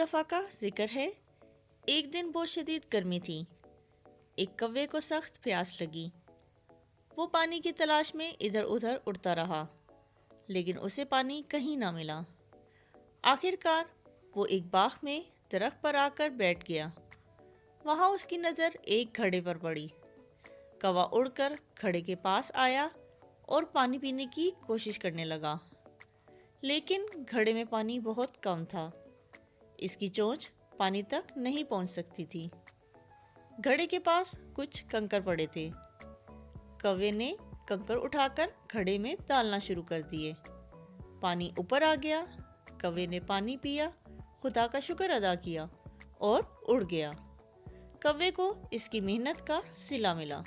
दफ़ा का जिक्र है। एक दिन बहुत शदीद गर्मी थी। एक कौवे को सख्त प्यास लगी। वो पानी की तलाश में इधर उधर उड़ता रहा, लेकिन उसे पानी कहीं ना मिला। आखिरकार वो एक बाग में दरख्त पर आकर बैठ गया। वहाँ उसकी नज़र एक घड़े पर पड़ी। कौवा उड़कर घड़े के पास आया और पानी पीने की कोशिश करने लगा, लेकिन घड़े में पानी बहुत कम था। इसकी चोंच पानी तक नहीं पहुंच सकती थी। घड़े के पास कुछ कंकर पड़े थे। कौवे ने कंकर उठाकर घड़े में डालना शुरू कर दिए। पानी ऊपर आ गया। कौवे ने पानी पिया, खुदा का शुक्र अदा किया और उड़ गया। कौवे को इसकी मेहनत का सिला मिला।